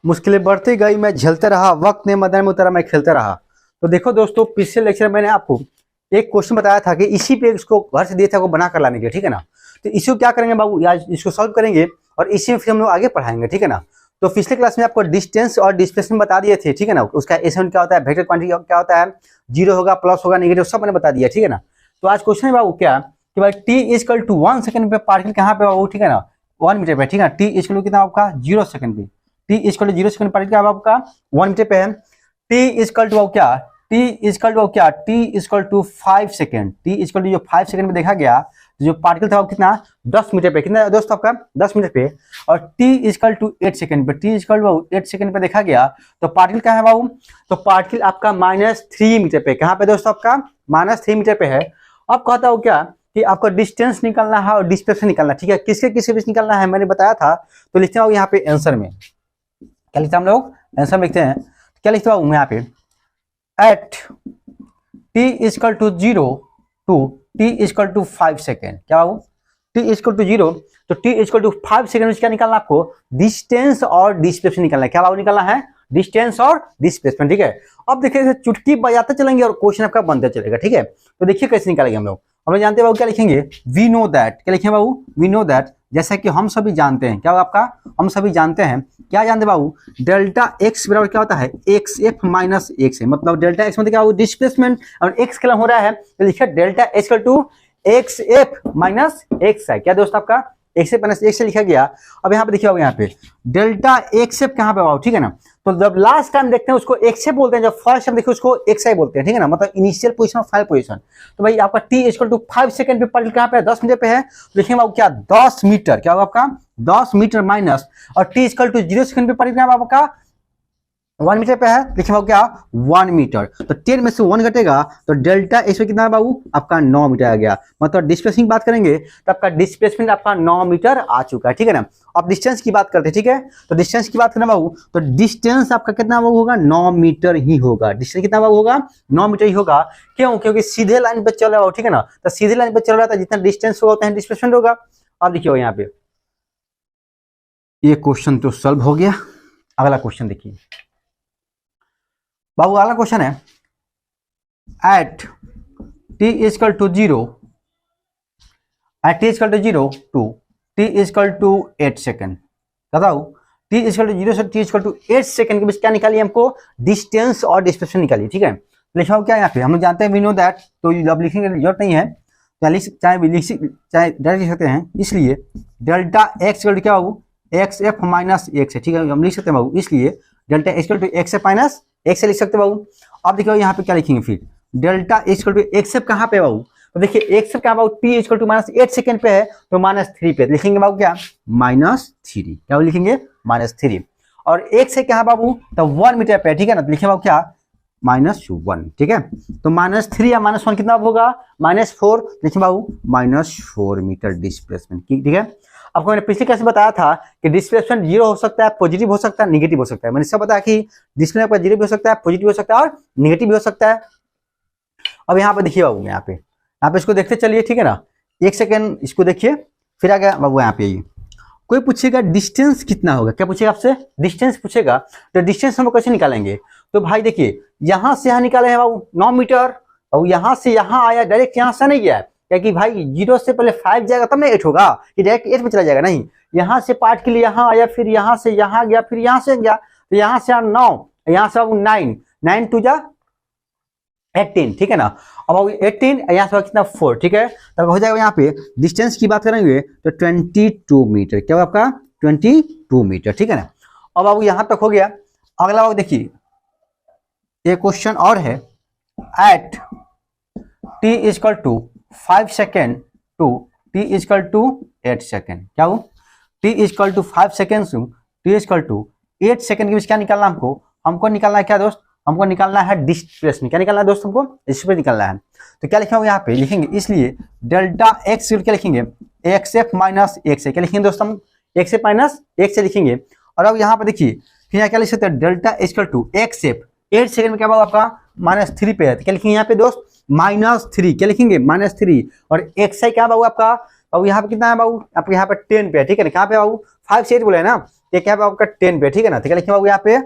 मुश्किलें बढ़ती गई, मैं झेलते रहा, वक्त ने मैदान में उतारा, मैं खेलते रहा। तो देखो दोस्तों, पिछले लेक्चर में मैंने आपको एक क्वेश्चन बताया था कि इसी पे इसको घर से दिए थे, वो बना कर लाने के, ठीक है ना। तो इसको क्या करेंगे बाबू, आज इसको सॉल्व करेंगे और इसी में फिर हम लोग आगे पढ़ाएंगे, ठीक है ना। तो पिछले क्लास में आपको डिस्टेंस और डिस्प्लेसमेंट बता दिए थे, ठीक है ना। उसका एसएम क्या होता है, वेक्टर क्वांटिटी क्या होता है, जीरो होगा, प्लस होगा, नेगेटिव, सब मैंने बता दिया, ठीक है ना। तो आज क्वेश्चन है बाबू क्या कि भाई टी इक्वल टू 1 सेकंड पे पार्टिकल कहाँ पे बाबू, ठीक है ना, 1 मीटर पे, ठीक है। टी इक्वल टू कितना आपका 0 सेकंड पे, t equal to 0 second particle आपका 1 मीटर पे है। टी इक्वल टू क्या, टी इक्वल टू क्या, t equal to 5 second, t equal to जो 5 सेकंड में देखा गया, जो पार्टिकल था वो कितना 10 मीटर पे, कितना दोस्त आपका 10 मीटर पे। और टी इक्वल टू 8 सेकंड पे, टी इक्वल टू 8 सेकंड पे देखा गया, तो पार्टिकल कहाँ है बाबू, तो पार्टिकल आपका -3 मीटर पे, कहाँ पे दोस्तों आपका -3 मीटर पे है। अब कहता हूँ क्या कि आपको डिस्टेंस निकालना है और डिस्प्लेसमेंट निकालना, ठीक है। किसके किसके बीच निकालना है मैंने बताया था। तो लिखते हैं यहाँ पे आंसर में, क्या लिखते हैं हम लोग, आंसर में लिखते हैं, क्या लिखते हैं यहाँ पे, at t equal to 0 to t equal to 5 second, क्या बाबू, टी इक्वल टू 0 तो टी इक्वल टू 5 सेकेंड में क्या निकालना आपको, डिस्टेंस और डिस्प्लेसमेंट निकालना है, क्या बाबू निकालना है, डिस्टेंस और डिस्प्लेसमेंट, ठीक है। अब देखिए चुटकी बजाते चलेंगे और क्वेश्चन आपका बनते चलेगा, ठीक है। तो देखिए कैसे निकालेंगे हम लोग जानते हैं बाबू, क्या लिखेंगे, वी नो दैट, क्या लिखेंगे बाबू, वी नो दैट, जैसा कि हम सभी जानते हैं, क्या आपका, हम सभी जानते हैं, क्या जानते हैं बाबू, डेल्टा एक्स बराबर क्या होता है, एक्स एफ माइनस एक्स है, मतलब डेल्टा एक्स मतलब क्या हो, डिस्प्लेसमेंट, और एक्स कलम हो रहा है, तो लिखिए delta x equal to x f minus x है, क्या दोस्त आपका एक्स एफ माइनस एक्स से लिखा गया। अब यहाँ पे देखिए यहाँ पे डेल्टा एक्स एफ कहाँ पे बाबू, ठीक है ना। तो जब लास्ट टाइम देखते हैं उसको एक्स एफ बोलते हैं, जब फर्स्ट टाइम देखिए उसको एक्स आई बोलते हैं, ठीक है ना, मतलब इनिशियल पोजीशन और फाइनल पोजीशन। तो भाई आपका टी इक्वल टू 5 सेकंड पे पार्टिकल कहाँ पे है, 10 मीटर पे है, तो लिखेंगे बाबू क्या 10 मीटर, क्या होगा आपका 10 मीटर माइनस, और टी इक्वल टू 0 सेकंड पे पार्टिकल आपका 1 मीटर पे है, लिखे बाबू क्या 1 मीटर, तो 10 में से 1 घटेगा तो डेल्टा एक्स पे कितना है बाबू आपका 9 मीटर आ गया। मतलब डिस्प्लेसमेंट बात करेंगे तो आपका डिस्प्लेसमेंट आपका 9 मीटर आ चुका है, ठीक है ना। अब डिस्टेंस की बात करते हैं, ठीक है। तो डिस्टेंस की बात करना बाबू, तो डिस्टेंस आपका कितना बाबू होगा, 9 मीटर ही होगा, डिस्टेंस कितना बाबू होगा 9 मीटर ही होगा। क्यों, क्योंकि सीधे लाइन पे चल रहा हो, ठीक है ना, तो सीधे लाइन पे चल रहा था, जितना डिस्टेंस होगा उतना डिस्प्लेसमेंट होगा। अब देखिए यहाँ पे ये क्वेश्चन तो सॉल्व हो गया। अगला क्वेश्चन देखिए बाबू, अगला क्वेश्चन है, at t equal to 0, at t equal to 0 to t equal to 8 second, बताओ टी इक्वल टू 0 से टी इक्वल टू 8 सेकेंड के बीच क्या निकालिए हमको, डिस्टेंस और डिस्प्लेसमेंट निकालिए, ठीक है। लिखा हो क्या यहाँ पे, हम लोग जानते हैं वी नो दैट, तो जब लिखने की जरूरत नहीं है, चाहे डायरेक्ट लिख सकते हैं, इसलिए डेल्टा एक्स इक्वल टू क्या बाबू एक्स एफ माइनस एक्स है, ठीक है, हम लिख सकते हैं बाबू, इसलिए delta x equal to x f minus x से लिख सकते हैं बाबू। अब देखिए यहाँ पे क्या लिखेंगे, फिर delta x equal to x f कहाँ पे बाबू, तो देखिए एक्स एफ कहाँ बाबू, टी इक्वल टू -8 सेकंड पे है, तो -3 पे लिखेंगे बाबू क्या -3, क्या लिखेंगे -3, और एक्स है क्या बाबू, तो 1 मीटर पे, ठीक है ना, तो लिखेंगे बाबू क्या -1, ठीक है। तो -3 या -1 कितना होगा -4, लिखेंगे बाबू -4 मीटर डिस्प्लेसमेंट, ठीक है। आपको मैंने पिछले क्लास में बताया था कि डिस्प्लेसमेंट 0 हो सकता है, पॉजिटिव हो सकता है, निगेटिव हो सकता है। मैंने सब बताया कि डिस्प्लेसमेंट पर 0 भी हो सकता है, पॉजिटिव हो सकता है और निगेटिव भी हो सकता है। अब यहाँ पे देखिए बाबू, यहाँ पे इसको देखते चलिए, ठीक है ना, 1 सेकेंड इसको देखिए, फिर आ गया बाबू यहाँ पे ये कोई पूछेगा डिस्टेंस कितना होगा, क्या पूछेगा आपसे, डिस्टेंस पूछेगा, तो डिस्टेंस हम कैसे निकालेंगे। तो भाई देखिए यहाँ से यहाँ निकाले हैं बाबू 9 मीटर, और यहाँ से यहाँ आया, डायरेक्ट यहाँ से नहीं गया है, कि भाई 0 से पहले 5 जाएगा तब ना 8 होगा, कि डायरेक्ट 8 में चला जाएगा, नहीं, यहाँ से पार्ट के लिए यहाँ आया, फिर यहाँ से यहाँ गया, फिर यहाँ से गया, तो यहाँ से 9, यहाँ से 9, 9 टू जा 18, ठीक है ना। अब 18 यहाँ से कितना 4, ठीक है, तब हो जाएगा। यहाँ पे डिस्टेंस की बात करेंगे तो 22 मीटर, क्या होगा आपका 22 मीटर, ठीक है ना। अब बाबू यहाँ तक हो गया। अगला बाबू देखिए ये क्वेश्चन और है, at t equal to 5 second to t equal to 8 second, क्या हो, t equal to 5 second to t equal to 8 second के बीच क्या निकालना हमको निकालना है क्या दोस्त, हमको निकालना है डिस्प्लेसमेंट, क्या निकालना है दोस्त, हमको डिस्प्लेसमेंट निकालना है। तो क्या लिखेंगे यहाँ पे, लिखेंगे इसलिए डेल्टा एक्स क्या लिखेंगे एक्स एफ माइनस एक्स है, क्या लिखेंगे दोस्त हम एक्स एफ माइनस एक्स से लिखेंगे। और अब यहाँ पे देखिए फिर यहाँ क्या लिख सकते हैं, delta equal to x f 8 second में क्या होगा आपका -3 पे है, तो क्या लिखेंगे यहाँ पे दोस्त -3, क्या लिखेंगे -3, और एक्स आई क्या बाबू आपका, बाबू यहाँ पे कितना है बाबू आपके यहाँ पे 10 पे है, ठीक है ना, कहाँ पे बाबू 5 से 8 बोले ना, एक यहाँ पे आपका 10 पे, ठीक है ना। तो क्या लिखेंगे बाबू यहाँ पे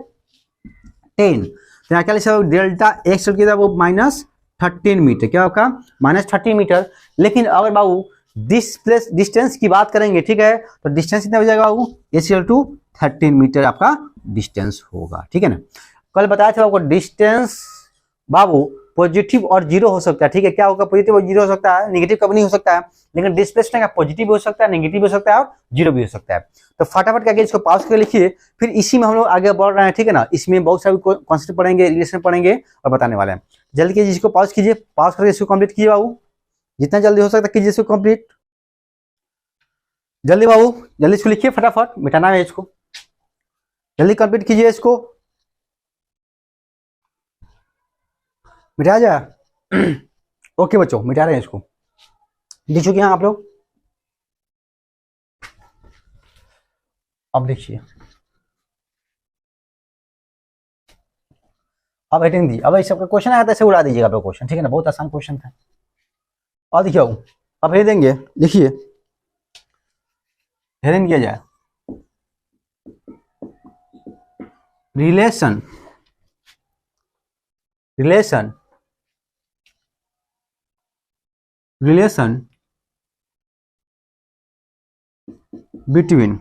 10, तो यहाँ क्या लिखा डेल्टा एक्स वो -13 मीटर, क्या आपका -13 मीटर। लेकिन अगर बाबू डिस्टेंस की बात करेंगे, ठीक है, तो डिस्टेंस कितना हो जाएगा बाबू, = 13 मीटर आपका डिस्टेंस होगा, ठीक है ना। कल बताया था आपको डिस्टेंस बाबू पॉजिटिव और जीरो हो सकता है, ठीक है, क्या होगा, पॉजिटिव और जीरो हो सकता है, नेगेटिव कभी नहीं हो सकता है, लेकिन डिस्प्लेसमेंट का पॉजिटिव भी हो सकता है, नेगेटिव भी हो सकता है और जीरो भी हो सकता है। तो फटाफट क्या इसको पॉज करके लिखिए, फिर इसी में हम लोग आगे बढ़ रहे हैं, ठीक है ना। इसमें बहुत सारे कॉन्सेप्ट पढ़ेंगे, रिलेशन पढ़ेंगे और बताने वाले हैं। जल्दी कीजिए, इसको पॉज कीजिए, पॉज करके इसको कंप्लीट कीजिए बाबू, जितना जल्दी हो सकता है कीजिए इसको कंप्लीट। जल्दी बाबू, जल्दी इसको लिखिए, फटाफट मिटाना है इसको, जल्दी कंप्लीट कीजिए इसको, मिटा जाए। ओके बच्चों, मिटा रहे हैं इसको, लिख चुके हैं आप लोग। अब देखिए, अब हेडिंग दी, अब इस सबका क्वेश्चन आया था ऐसे उड़ा दीजिएगा आप क्वेश्चन, ठीक है ना, बहुत आसान क्वेश्चन था। और देखिए अब हेडिंग देंगे, लिखिए हेडिंग किया जाए, relation relation relation between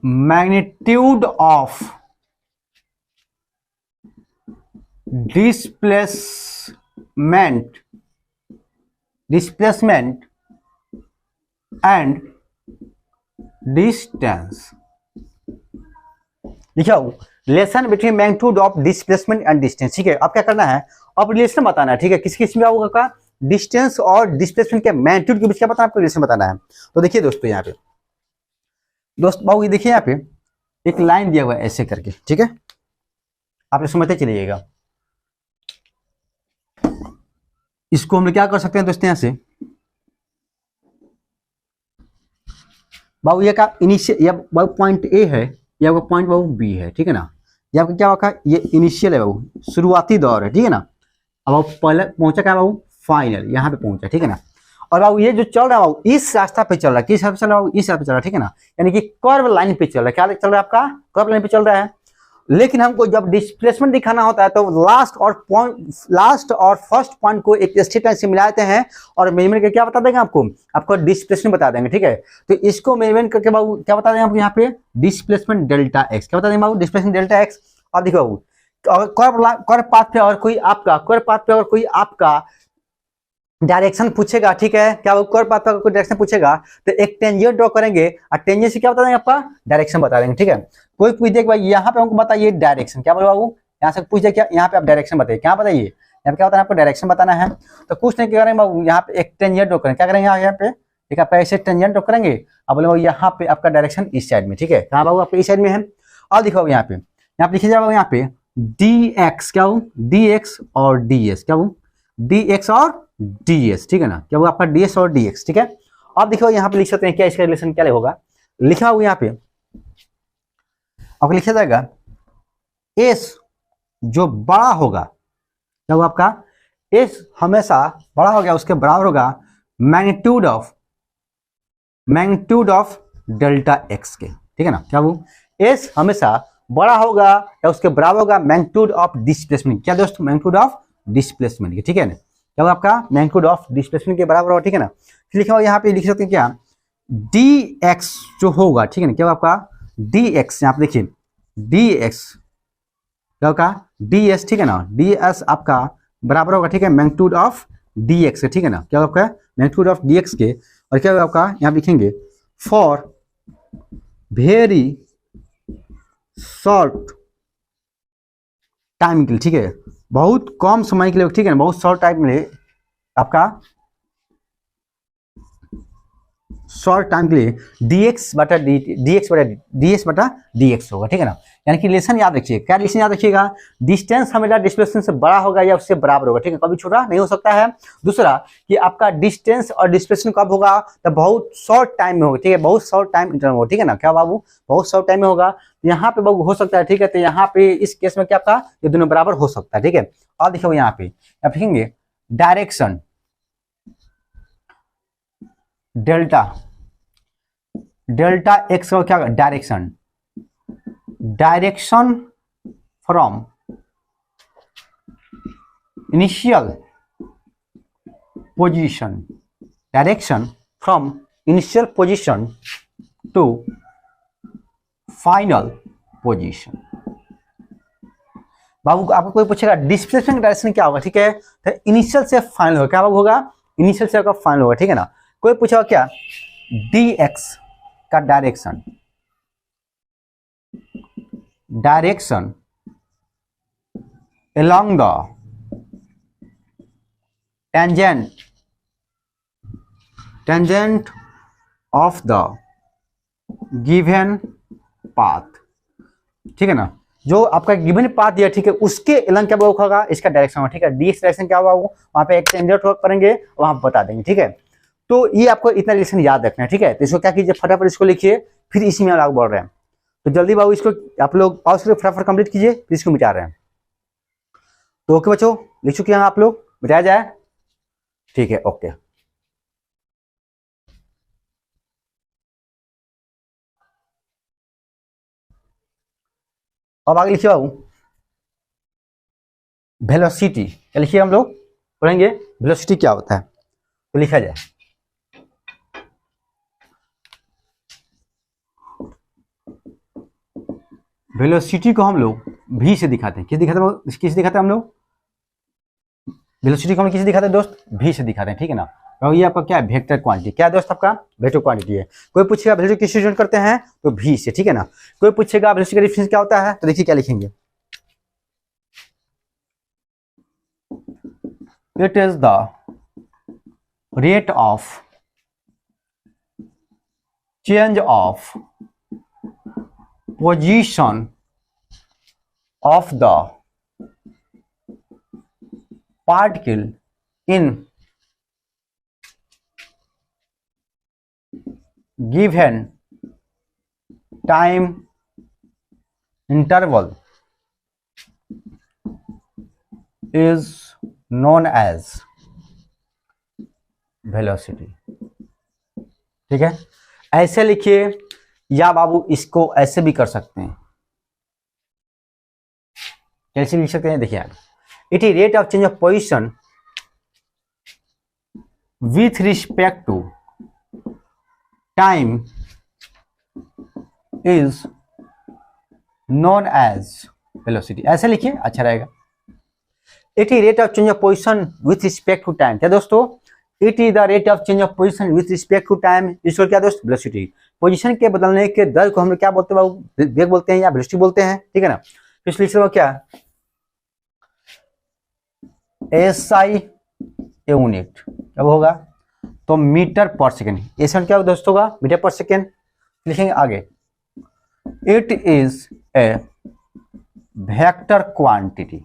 magnitude of displacement and distance। लिखा हो relation between magnitude of displacement and distance, ठीक है। अब क्या करना है, अब रिलेशन बताना है, ठीक है, किस किस में आपका डिस्टेंस और डिस्प्लेसमेंट के मैग्नीट्यूड के बीच क्या बताना, आपको रिलेशन बताना है। तो देखिए दोस्तों, यहाँ पे दोस्त बाबू ये देखिए, यहाँ पे एक लाइन दिया हुआ है ऐसे करके, ठीक है, आप समझते चलिएगा। इसको हम लोग क्या कर सकते हैं दोस्तों, यहाँ से बाबू ये का इनिशियल, या बाबू पॉइंट ए है, या आपका पॉइंट बाबू बी है, ठीक है ना। ये आपका क्या होगा, ये इनिशियल है बाबू, शुरुआती दौर है, ठीक है ना। अब आप पहले पहुंचा क्या बाबू, फाइनल, यहाँ पे पहुंचा, ठीक है ना। और बाबू ये जो चल रहा है बाबू, इस रास्ता पे चल रहा है, किस रास्ते पे चल रहा है बाबू, इस रास्ते पे चल रहा है, ठीक है ना। यानी कि कर्व लाइन पे चल रहा है, क्या चल रहा है आपका, कर्व लाइन पे चल रहा है। लेकिन हमको जब डिस्प्लेसमेंट दिखाना होता है तो लास्ट और फर्स्ट पॉइंट को एक स्ट्रेट लाइन से मिलाते हैं और मेजरमेंट करके क्या बता देंगे आपको डिस्प्लेसमेंट बता देंगे, ठीक है। तो इसको मेजरमेंट करके बाबू क्या बता देंगे आपको, यहाँ पे डिस्प्लेसमेंट डेल्टा एक्स, क्या बता देंगे बाबू, डिस्प्लेसमेंट डेल्टा एक्स। और देखो बाबू, कर्व पाथ पे और कोई आपका डायरेक्शन पूछेगा, ठीक है, क्या कर्व पाथ पर कोई डायरेक्शन पूछेगा तो एक टेंजेंट ड्रॉ करेंगे और टेंजेंट से क्या बता देंगे, आपका डायरेक्शन बता देंगे, ठीक है। कोई पूछ दे भाई यहाँ पे हमको बताइए डायरेक्शन, क्या बोले बाबू, यहाँ से पूछ दे क्या, यहाँ पे आप डायरेक्शन बताइए, क्या बताइए, यहाँ पे क्या बताना है आपको, डायरेक्शन बताना है। तो कुछ नहीं करेंगे बाबू, यहाँ पे एक टेंजेंट ड्रॉ करेंगे, क्या करेंगे यहाँ पे एक आप ऐसे टेंजेंट ड्रॉ करेंगे, अब बोले यहाँ पे आपका डायरेक्शन इस साइड में, ठीक है, कहाँ बाबू आपके इस साइड में है। और दिखाओ यहाँ पे लिखिए जाओ, यहाँ पे dx, क्या हो dx और ds, क्या हो dx और ds, ठीक है ना, क्या वो आपका ds और dx, ठीक है। अब देखो यहाँ पे लिख सकते हैं क्या, इसका रिलेशन क्या होगा, लिखा हुआ यहाँ पे आपको लिखा जाएगा s जो बड़ा होगा, क्या वो आपका s हमेशा बड़ा हो गया, उसके बराबर होगा मैग्नीट्यूड ऑफ डेल्टा x के, ठीक है ना। क्या वो s हमेशा बड़ा होगा या उसके बराबर होगा मैग्नीट्यूड ऑफ डिस्प्लेसमेंट, क्या दोस्तों, मैग्नीट्यूड ऑफ डिस्प्लेसमेंट के, ठीक है ना। क्या आपका मैग्नीट्यूड ऑफ डिस्प्लेसमेंट के बराबर होगा, ठीक है ना। फिर लिखा हुआ यहाँ पे लिख सकते हैं क्या, dx जो होगा, ठीक है ना, क्या आपका dx, यहाँ पे देखिए dx क्या होगा ds, ठीक है ना, ds आपका बराबर होगा, ठीक है, मैग्नीट्यूड ऑफ dx के, ठीक है ना, क्या आपका मैग्नीट्यूड ऑफ dx के। और क्या होगा आपका, यहाँ लिखेंगे फॉर वेरी शॉर्ट टाइम के लिए, ठीक है, बहुत कम समय के लिए, ठीक है ना, बहुत शॉर्ट टाइम में आपका शॉर्ट टाइम के लिए dx बटा ds बटा dx होगा, ठीक है ना। यानी कि रिलेशन याद रखिए, क्या रिलेशन याद रखिएगा, डिस्टेंस हमेशा डिस्प्लेसमेंट से बड़ा होगा या उससे बराबर होगा, ठीक है, कभी छोटा नहीं हो सकता है। दूसरा कि आपका डिस्टेंस और डिस्प्लेसमेंट कब होगा, तो बहुत शॉर्ट टाइम में होगा, ठीक है, बहुत शॉर्ट टाइम इंटरवल होगा, ठीक है ना। क्या बाबू, बहुत शॉर्ट टाइम में होगा, यहाँ पे बाबू हो सकता है, ठीक है। तो यहाँ पे इस केस में क्या आपका ये दोनों बराबर हो सकता है, ठीक है। और देखिए यहाँ पे आप लिखेंगे डायरेक्शन डेल्टा, डेल्टा एक्स का क्या, direction, direction from initial position, direction from initial position to final position. बाबू आपको कोई पूछेगा डिस्प्लेसमेंट डायरेक्शन क्या होगा, ठीक है, तो इनिशियल से फाइनल होगा, क्या बाबू होगा, इनिशियल से फाइनल होगा, ठीक है ना। कोई पूछेगा क्या dx का direction, direction along the tangent of the given path, ठीक है ना। जो आपका गिवन पाथ दिया, ठीक है, उसके अलग क्या होगा, इसका डायरेक्शन होगा, ठीक है। dx डायरेक्शन क्या होगा, वहां पे एक टेंजेंट करेंगे, वहां बता देंगे, ठीक है। तो ये आपको इतना रिलेशन याद रखना है, ठीक है। तो इसको क्या कीजिए, फटाफट इसको लिखिए, फिर इसी में हम आगे बढ़ रहे हैं। तो जल्दी बाबू इसको आप लोग पॉज करके फटाफट कंप्लीट कीजिए, फिर इसको मिटा रहे हैं। तो ओके बच्चों, लिख चुके हैं आप लोग, मिटाया जाए, ठीक है, ओके। अब आगे लिखिए बाबू, वेलोसिटी, क्या लिखिए, हम लोग पढ़ेंगे वेलोसिटी क्या होता है, तो लिखा जाए वेलोसिटी को हम लोग v से दिखाते हैं, किस दिखाते हैं हम लोग, वेलोसिटी को हम किसे दिखाते हैं दोस्त, v से दिखाते हैं, ठीक है ना। और ये आपका क्या है, वेक्टर क्वांटिटी, क्या है दोस्त, आपका वेक्टर क्वांटिटी है। कोई पूछेगा वेलोसिटी किससे डिनोट करते हैं, तो v से, ठीक है ना। कोई पूछेगा वेलोसिटी का डिफरेंस क्या होता है, तो देखिए क्या लिखेंगे, it is the rate of change of position of the particle in given time interval is known as velocity, ठीक है। ऐसे लिखिए, या बाबू इसको ऐसे भी कर सकते हैं, कैसे लिख सकते हैं, देखिए it is rate of change of position with respect to time is known as velocity, ऐसे लिखिए अच्छा रहेगा। It is rate of change of position with respect to time, क्या दोस्तों, it is the rate of change of position with respect to time, इसको क्या दोस्त, velocity, position के बदलने के दर को हम लोग क्या बोलते हैं, वेग बोलते हैं या वेलोसिटी बोलते हैं, ठीक है ना। तो इसलिए लिख क्या, SI यूनिट कब होगा, तो मीटर पर सेकेंड, एस क्या दोस्तों होगा, मीटर पर सेकेंड। लिखेंगे आगे, it is a vector quantity,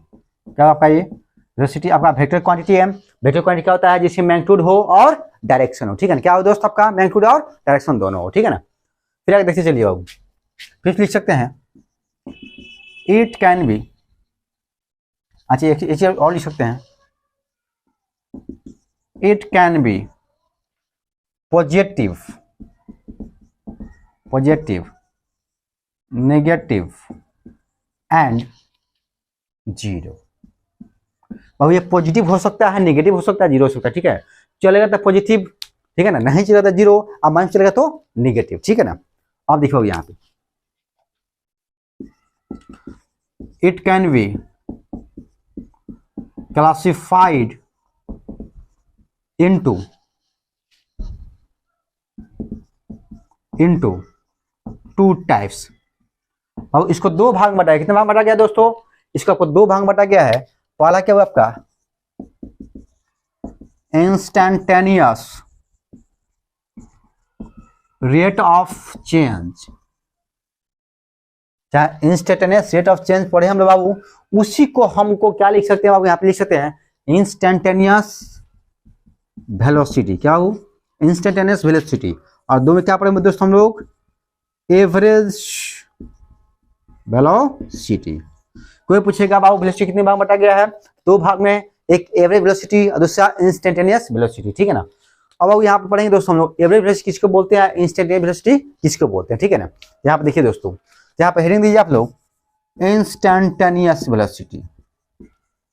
क्या आपका ये वेलोसिटी आपका वेक्टर क्वांटिटी है। वेक्टर क्वांटिटी क्या होता है, जिसमें मैग्नीट्यूड हो और डायरेक्शन हो, ठीक है ना। क्या हो दोस्त, आपका मैग्नीट्यूड और डायरेक्शन दोनों हो, ठीक है ना। फिर आगे देखते चलिए बाबू, फिर लिख सकते हैं इट कैन बी, अच्छा एक चीज और लिख सकते हैं, it can be positive, negative and zero. बाबू ये पॉजिटिव हो सकता है, नेगेटिव हो सकता है, जीरो हो सकता है, ठीक है। चलेगा तो पॉजिटिव, ठीक है ना, नहीं चलेगा तो जीरो, अब माइनस चलेगा तो नेगेटिव, ठीक है ना। आप देखो यहाँ पे it can be classified into two types. अब इसको दो भाग में बांटा गया, कितने भाग बांटा गया दोस्तों, इसको आपको दो भाग बांटा गया है। पहला क्या हुआ आपका इंस्टैंटेनियस रेट ऑफ चेंज, चाहे इंस्टेंटेनियस रेट ऑफ चेंज पढ़े हम लोग बाबू, उसी को हमको क्या लिख सकते हैं बाबू, यहाँ पे लिख सकते हैं इंस्टेंटेनियस वेलोसिटी। क्या हो, इंस्टेंटेनियस वेलोसिटी। और दो में क्या पढ़ेंगे दोस्तों हम लोग, एवरेज वेलोसिटी। कोई पूछेगा बाबू वेलोसिटी कितने भाग बटा गया है, दो भाग में, एक एवरेज वेलोसिटी और दूसरा इंस्टेंटेनियस वेलोसिटी, ठीक है ना। अब अब यहाँ पे पढ़ेंगे दोस्तों हम लोग एवरेज वेलोसिटी किसको बोलते हैं, इंस्टेंटेनियस वेलोसिटी किसको बोलते हैं, ठीक है ना। यहाँ पे देखिए दोस्तों, यहाँ पे हेडिंग दीजिए आप लोग इंस्टेंटेनियस वेलोसिटी,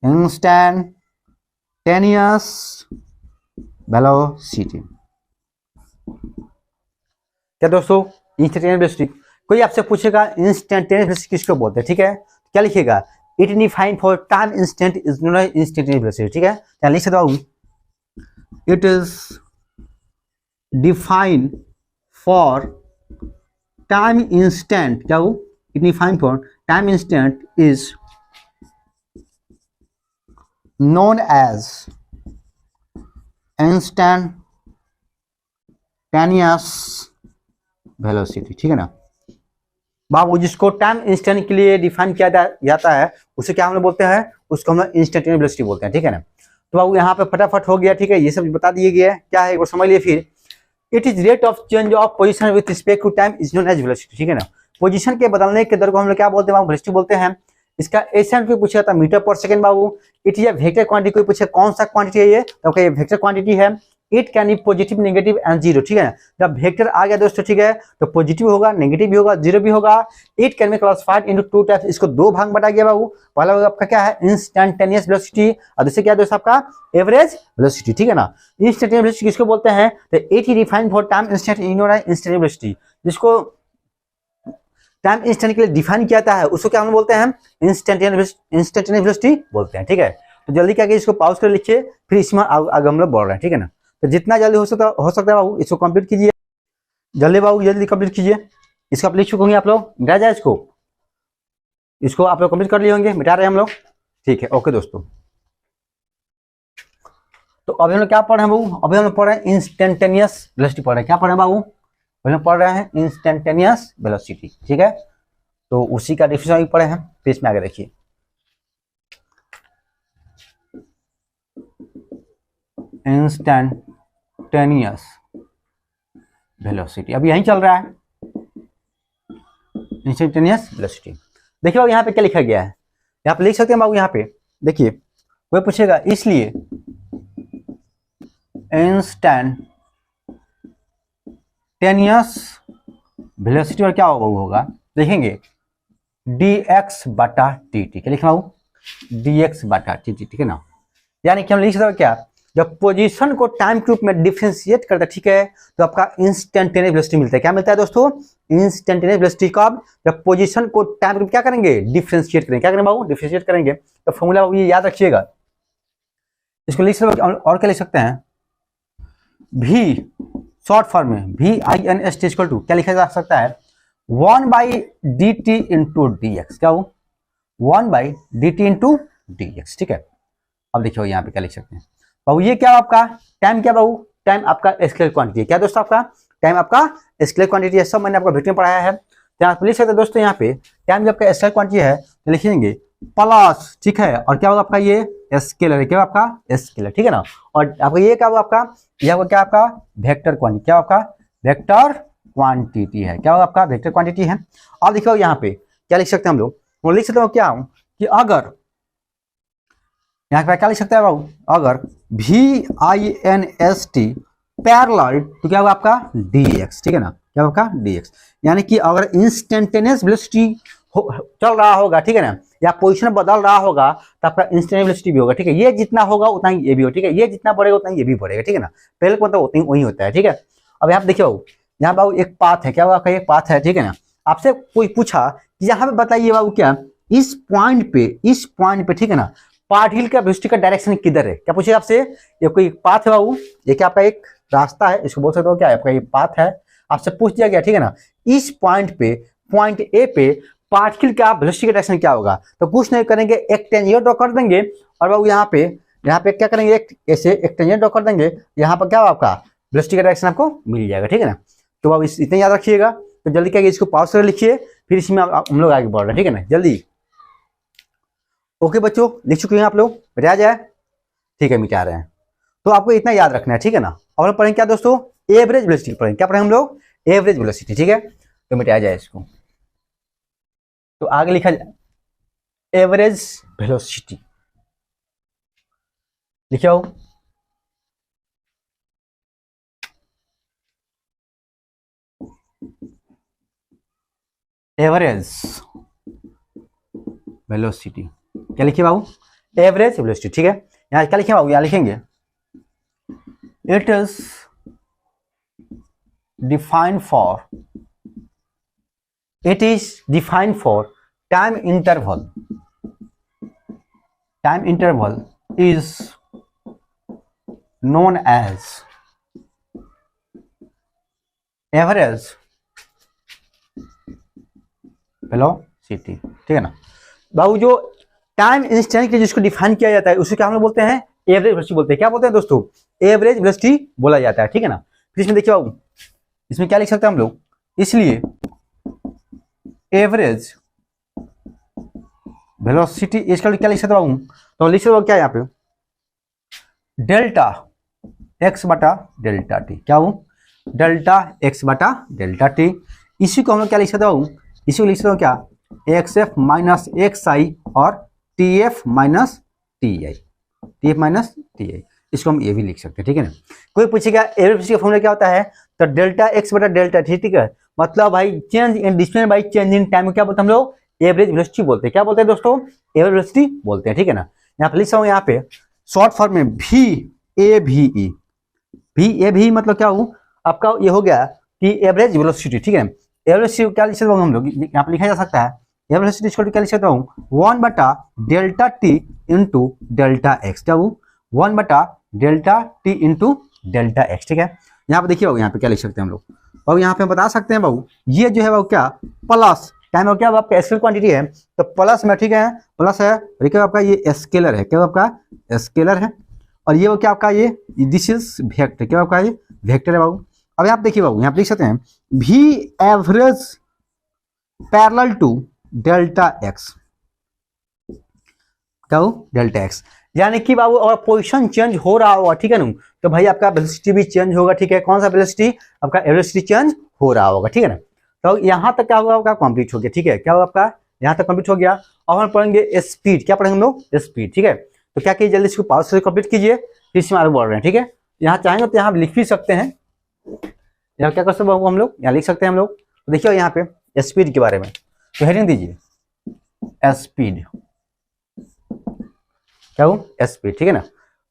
इंस्टेंटेनियस वेलोसिटी। क्या दोस्तों, इंस्टेंटेनियस वेलोसिटी। कोई आपसे पूछेगा इंस्टेंटेनियस वेलोसिटी किसको बोलते हैं, ठीक है, क्या लिखिएगा, it defined for time instant is known as instantaneous velocity, ठीक है। क्या लिख सकता हूँ, it is defined for time instant, क्या हो, it defined for time instant is known as instantaneous velocity, ठीक है ना। बाबू जिसको टाइम इंस्टेंट के लिए डिफाइन किया जाता है उसे क्या हम लोग बोलते हैं, उसको हम लोग इंस्टेंटेनियस वेलोसिटी बोलते हैं, ठीक है ना। तो बाबू यहाँ पे फटाफट हो गया, ठीक है, ये सब बता दिए गया है, क्या है एक बार समझ लिए फिर। It is rate of change of position with respect to time is known as velocity, ठीक है ना। पोजीशन के बदलने के दर को हम लोग क्या बोलते हैं बाबू, वेलोसिटी बोलते हैं। इसका एसएन कोई पूछा था मीटर पर second Babu. It is vector quantity, कोई पूछे कौन सा क्वांटिटी है ये, तो ये वेक्टर क्वांटिटी है। It can be positive, negative and zero, ठीक है ना। जब वेक्टर आ गया दोस्तों, ठीक है, तो पॉजिटिव होगा, नेगेटिव भी होगा, जीरो भी होगा। It can be classified into two types, इसको दो भाग बटा गया बाबू। पहला आपका क्या है, इंस्टेंटेनियस वेलोसिटी, और दूसरे क्या है दोस्तों आपका एवरेज वेलोसिटी, ठीक है ना। इंस्टेंटेनियस वेलोसिटी किसको बोलते हैं, तो इट ही defined for time instant is known as instantaneous velocity. जिसको टाइम इंस्टेंट के लिए डिफाइन किया जाता है उसको क्या हम बोलते हैं, इंस्टेंटेनियस वेलोसिटी बोलते हैं, ठीक है। तो जल्दी क्या इसको पॉज कर लिखिए, फिर इसमें आगे हम लोग बढ़ रहे हैं, ठीक है ना। तो जितना जल्दी हो सकता है बाबू इसको कंप्लीट कीजिए, जल्दी बाबू जल्दी कंप्लीट कीजिए। इसको आप लिख चुके होंगे आप लोग, मिटा जाए इसको आप लोग कंप्लीट कर लिए होंगे, मिटा रहे हैं हम लोग, ठीक है, ओके दोस्तों। तो अभी हम लोग क्या पढ़ रहे हैं बाबू, अभी हम लोग पढ़ रहे हैं इंस्टेंटेनियस वेलोसिटी पढ़ रहे हैं। क्या पढ़ रहे हैं बाबू, अभी हम पढ़ रहे हैं इंस्टेंटेनियस वेलोसिटी, ठीक है। तो उसी का डिफिनेशन अभी पढ़े हैं, पेज में आगे देखिए। इंस्टेंटेनियस वेलोसिटी अभी यहीं चल रहा है, इंस्टेंटेनियस वेलोसिटी। देखिए बाबू यहाँ पे क्या लिखा गया है, यहाँ पे लिख सकते हैं बाबू, यहाँ पे देखिए कोई पूछेगा, इसलिए इंस्टेंटेनियस वेलोसिटी और क्या होगा देखेंगे, dx बटा dt, क्या लिखा बाबू, dx बटा dt, ठीक है ना। यानी कि हम लिख सकते हैं क्या, जब पोजीशन को टाइम के रूप में डिफरेंशिएट करता है, ठीक है, तो आपका इंस्टेंटेनियस वेलोसिटी मिलता है। क्या मिलता है दोस्तों, इंस्टेंटेनियस वेलोसिटी कब, जब पोजीशन को टाइम के रूप में क्या करेंगे, डिफरेंशिएट करेंगे। क्या करेंगे बाबू, डिफरेंशिएट करेंगे। तो फॉर्मूला बाबू ये याद रखिएगा, इसको लिख सकते हैं, और क्या लिख सकते हैं, v शॉर्ट फॉर्म में VINST इक्वल टू क्या लिखा जा सकता है, 1/dt इंटू dx, क्या हो, 1/dt इंटू dx, ठीक है। अब देखिए यहाँ पे क्या लिख सकते हैं बाबू, ये क्या आपका टाइम, क्या बाबू, टाइम आपका स्केलर क्वांटिटी है। क्या दोस्तों, आपका टाइम आपका स्केलर क्वांटिटी है, सब मैंने आपको वीडियो में पढ़ाया है। तो आप लिख सकते हैं दोस्तों, यहाँ पे टाइम जब आपका स्केलर क्वांटिटी है तो लिखेंगे प्लस, ठीक है, और क्या होगा आपका ये स्केलर है, क्या आपका स्केलर, ठीक है ना। और आपका ये क्या होगा आपका, यह होगा क्या आपका वेक्टर क्वांटिटी, क्या आपका वेक्टर क्वांटिटी है, क्या होगा आपका वेक्टर क्वांटिटी है। और देखो यहाँ पे क्या लिख सकते हैं हम लोग, वो लिख सकते हो क्या कि अगर यहाँ पे क्या लिख सकते हैं बाबू, अगर VINST पैरेलल तो क्या होगा आपका dx, ठीक है ना, क्या होगा आपका dx। यानी कि अगर इंस्टेंटेनियस वेलोसिटी चल रहा होगा, ठीक है ना, या पोजीशन बदल रहा होगा तो आपका इंस्टेंटेनियस वेलोसिटी भी होगा, ठीक है। ये जितना होगा उतना ही ये भी होगा, ठीक है, ये जितना बढ़ेगा उतना ही ये भी बढ़ेगा, ठीक है ना। पहले को मतलब उतना ही वही होता है, ठीक है। अब यहाँ पे देखिए बाबू, यहाँ बाबू एक पाथ है, क्या होगा आपका एक पाथ है, ठीक है ना। आपसे कोई पूछा कि यहाँ पे बताइए बाबू, क्या इस पॉइंट पे, ठीक है ना, पार्टिकल का वेलोसिटी का डायरेक्शन किधर है, क्या पूछेगा आपसे। ये कोई पाथ है बाबू, ये क्या आपका एक रास्ता है, इसको बोल सकते हो क्या आपका ये पाथ है, आपसे पूछ दिया गया, ठीक है ना। इस पॉइंट पे, पॉइंट ए पे पार्टिकल का वेलोसिटी का डायरेक्शन क्या होगा, तो कुछ नहीं करेंगे, एक टेंजेंट ड्रॉ कर देंगे, और बाबू यहाँ पे क्या करेंगे, एक ऐसे एक टेंजेंट ड्रॉ कर देंगे, यहाँ पर क्या होगा आपका वेलोसिटी का डायरेक्शन आपको मिल जाएगा, ठीक है ना। तो अब इस इतना याद रखिएगा। तो जल्दी क्या इसको पॉज कर लिखिए, फिर इसमें हम लोग आगे बढ़ रहे हैं, ठीक है ना, जल्दी। ओके बच्चों, लिख चुके हैं आप लोग, मिटा जाए, ठीक है मिटा रहे हैं। तो आपको इतना याद रखना है, ठीक है ना। और हम पढ़ेंगे क्या दोस्तों, एवरेज वेलोसिटी पढ़ेंगे। क्या पढ़ेंगे हम लोग, एवरेज वेलोसिटी, ठीक है। तो मिटाया जाए इसको, तो आगे लिखा जाए एवरेज वेलोसिटी, लिखा हो। एवरेज वेलोसिटी क्या लिखिए बाबू, एवरेज वेलोसिटी, ठीक है। यहाँ क्या लिखे बाबू, यहाँ लिखेंगे it is defined for, it is defined for time interval is known as average velocity, ठीक है ना बाबू। जो टाइम इंस्टेंट के जिसको डिफाइन किया जाता है उसे क्या हम लोग बोलते हैं, एवरेज वेलोसिटी बोलते हैं। क्या बोलते हैं दोस्तों, एवरेज वेलोसिटी बोला जाता है, ठीक है ना। फिर इसमें देखिए बाबू, इसमें क्या लिख सकते हैं हम लोग, इसलिए एवरेज वेलोसिटी इसका क्या लिख सकते हो, तो लिख सकते हो क्या यहाँ पे, डेल्टा एक्स बटा डेल्टा टी, क्या हो, डेल्टा एक्स बटा डेल्टा टी। इसी को हम लोग क्या लिख सकते हो, इसी को लिख सकते हो क्या, एक्स एफ माइनस एक्स आई और T F minus T I, T F minus T I, इसको हम ये भी लिख सकते हैं, ठीक है ना। कोई पूछेगा एवरेज का फॉर्मूला क्या होता है, तो डेल्टा एक्स बटा डेल्टा टी, ठीक है। मतलब भाई change in distance by change in time, क्या बोलते हैं हम लोग, एवरेज वेलोसिटी बोलते हैं। क्या बोलते हैं दोस्तों, एवरेज वेलोसिटी बोलते हैं, ठीक है ना। यहाँ पे लिख सकता हूँ, यहाँ पे शॉर्ट फॉर्म में भी ए भी ई, भी ए भी मतलब क्या हो आपका, ये हो गया कि एवरेज वेलोसिटी, ठीक है। एवरेज क्या लिख सकते हम लोग, यहाँ पे लिखा जा सकता है एवरेज वेलोसिटी क्या लिख सकता हूँ, 1 बटा delta T into delta x, क्या हो 1 बटा delta T into delta x, ठीक है। यहाँ पे देखिए बाबू, यहाँ पे क्या लिख सकते हैं हम लोग, और यहाँ पे हम बता सकते हैं बाबू, ये जो है बाबू क्या प्लस टाइम क्या आपका स्केलर क्वांटिटी है, तो प्लस में, ठीक है, प्लस है, और क्या आपका ये स्केलर है, क्या आपका स्केलर है, और ये वो क्या आपका ये दिस इज वेक्टर, क्या आपका ये वेक्टर है बाबू। अब यहाँ पे देखिए बाबू, यहाँ पे लिख सकते हैं भी average parallel to delta x, क्या हो डेल्टा एक्स, यानी कि बाबू अगर पोजीशन चेंज हो रहा होगा, ठीक है ना, तो भाई आपका वेलोसिटी भी चेंज होगा, ठीक है। कौन सा वेलोसिटी, आपका वेलोसिटी चेंज हो रहा होगा, ठीक है ना। तो यहाँ तक क्या होगा आपका कंप्लीट हो गया, ठीक है। क्या होगा आपका यहाँ तक कंप्लीट हो गया। अब हम पढ़ेंगे स्पीड, क्या पढ़ेंगे हम लोग, स्पीड, ठीक है। तो क्या कीजिए, जल्दी इसको पावर से कंप्लीट कीजिए, फिर इसमें आगे बढ़ रहे हैं, ठीक है। यहाँ चाहेंगे तो यहाँ लिख भी सकते हैं, यहाँ क्या कर सकते हैं हम लोग, यहाँ लिख सकते हैं हम लोग। तो देखिए यहाँ पे स्पीड के बारे में, तो हेडिंग दीजिए स्पीड, क्या हो स्पीड, ठीक है ना।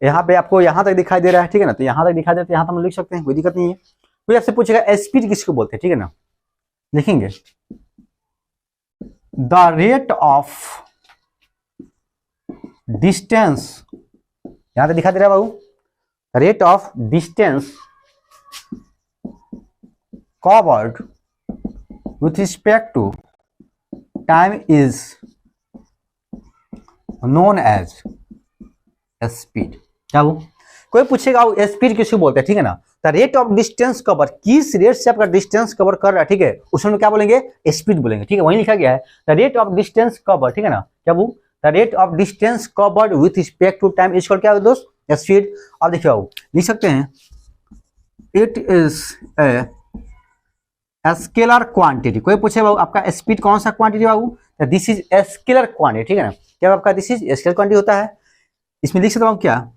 यहाँ पे आपको यहाँ तक दिखाई दे रहा है, ठीक है ना, तो यहाँ तक दिखाई देता है, यहाँ तक हम लिख सकते हैं, कोई दिक्कत नहीं है। कोई आपसे पूछेगा स्पीड किसको बोलते हैं, ठीक है ना, लिखेंगे द रेट ऑफ डिस्टेंस, यहां तक दिखा दे रहा है बाबू, rate of distance covered with respect to time is known as speed, क्या वो कोई पूछेगा स्पीड किसको बोलते हैं, ठीक है ना। The rate of distance cover, किस रेट से आपका डिस्टेंस कवर कर रहा है, ठीक है, उसमें क्या बोलेंगे, स्पीड बोलेंगे, ठीक है। वहीं लिखा गया है the rate of distance cover, ठीक है ना, क्या वो the rate of distance covered with respect to time is called क्या दोस्त, स्पीड। अब देखिए बाबू लिख सकते हैं it is a scalar quantity. कोई पूछे बाबू आपका स्पीड कौन सा क्वांटिटी बाबू, दिस इज स्केलर क्वांटिटी, ठीक है ना। क्या आपका दिस इज स्केलर क्वांटिटी होता है। इसमें लिख सकता हूं क्या,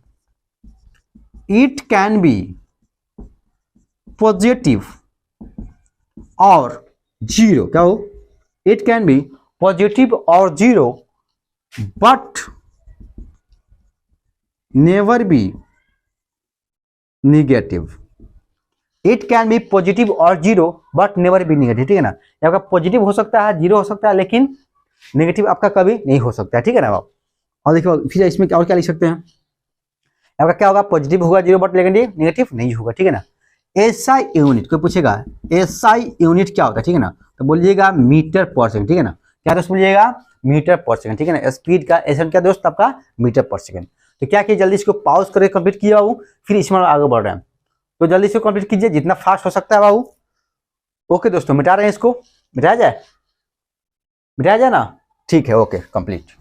इट कैन बी पॉजिटिव और जीरो, क्या हो इट कैन बी पॉजिटिव और zero but never be negative. It can be positive और zero but never be negative, ठीक है ना। आपका पॉजिटिव हो सकता है, जीरो हो सकता है, लेकिन नेगेटिव आपका कभी नहीं हो सकता है, ठीक है ना बाबू। और देखिए फिर इसमें और क्या लिख सकते हैं, आपका क्या होगा, पॉजिटिव होगा जीरो बट नेगेटिव नहीं होगा, ठीक है ना। एसआई यूनिट, कोई पूछेगा एसआई यूनिट क्या होता है, ठीक है ना, तो बोलिएगा मीटर पर सेकंड, ठीक है ना। क्या दोस्त बोलिएगा, मीटर पर सेकंड, ठीक है ना। स्पीड का एसआई क्या दोस्त आपका मीटर पर सेकंड। तो क्या किया, जल्दी इसको पॉज करके कंप्लीट किया बाबू, फिर इसमें आगे बढ़ रहे हैं, तो जल्दी से कंप्लीट कीजिए जितना फास्ट हो सकता है बाबू। ओके दोस्तों, मिटा रहे हैं इसको, मिटाया जाए, मिटाया जाए ना, ठीक है, ओके कंप्लीट।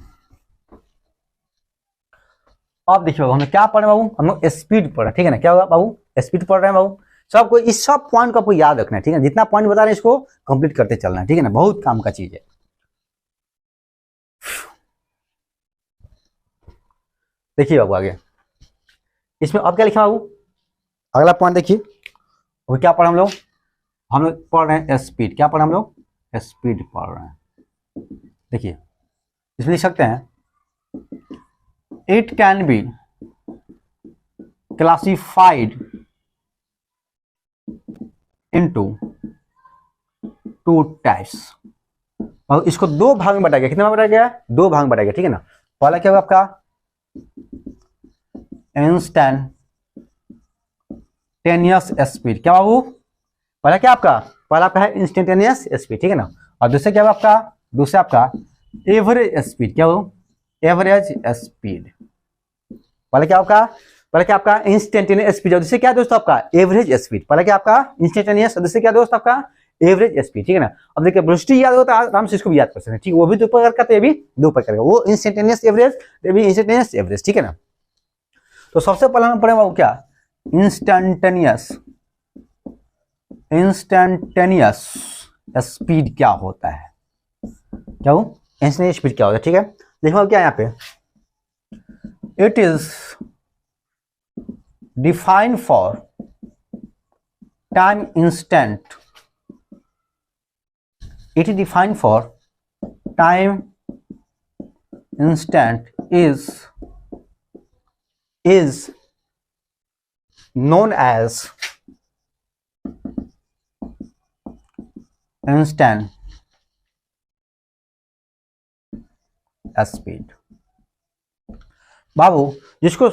अब देखिए बाबू, हमने क्या पढ़ रहे बाबू, हम लोग स्पीड पढ़ रहे हैं, ठीक है ना, क्या होगा बाबू, स्पीड पढ़ रहे हैं बाबू। सबको इस सब पॉइंट को आपको याद रखना है, ठीक है, जितना पॉइंट बता रहे हैं इसको कंप्लीट करते चलना है, ठीक है ना, बहुत काम का चीज है। देखिए बाबू आगे, इसमें अब क्या लिखा बाबू, अगला पॉइंट देखिए, वो क्या पढ़ा हम लोग पढ़ रहे हैं स्पीड, क्या पढ़ा हम लोग, स्पीड पढ़ रहे हैं। देखिए इसमें लिख सकते हैं, it can be classified into two types. और इसको दो भाग में बांटा गया, कितने भाग बांटा गया, दो भाग में बांटा गया, ठीक है ना। पहला क्या होगा आपका इंस्टैंटेनियस स्पीड, क्या बाबू, पहला क्या आपका, पहला आपका है इंस्टैंटेनियस स्पीड, ठीक है ना। और दूसरा क्या होगा आपका, दूसरा आपका एवरेज स्पीड, क्या हो, एवरेज स्पीड। पहले क्या आपका, पहले क्या आपका इंस्टेंटेनियस स्पीड, और दूसरे क्या दोस्तों आपका एवरेज स्पीड। पहले क्या आपका इंस्टेंटेनियस, और दूसरे क्या दोस्त आपका एवरेज स्पीड, ठीक है ना। अब देखिए वेलोसिटी याद होता है, आराम से इसको भी याद कर सकते हैं, ठीक है, वो भी दो प्रकार का, तो ये भी दो प्रकार का, वो इंस्टेंटेनियस एवरेज, ये भी इंस्टेंटेनियस एवरेज, ठीक है ना। तो सबसे पहले हम पढ़ेंगे क्या, इंस्टेंटेनियस, इंस्टेंटेनियस स्पीड क्या होता है, क्या हो, इंस्टेंटेनियस स्पीड क्या होता है, ठीक है। देखो क्या यहाँ पे, it is defined for time instant, it is defined for time instant is known as instant speed। बाबू जिसको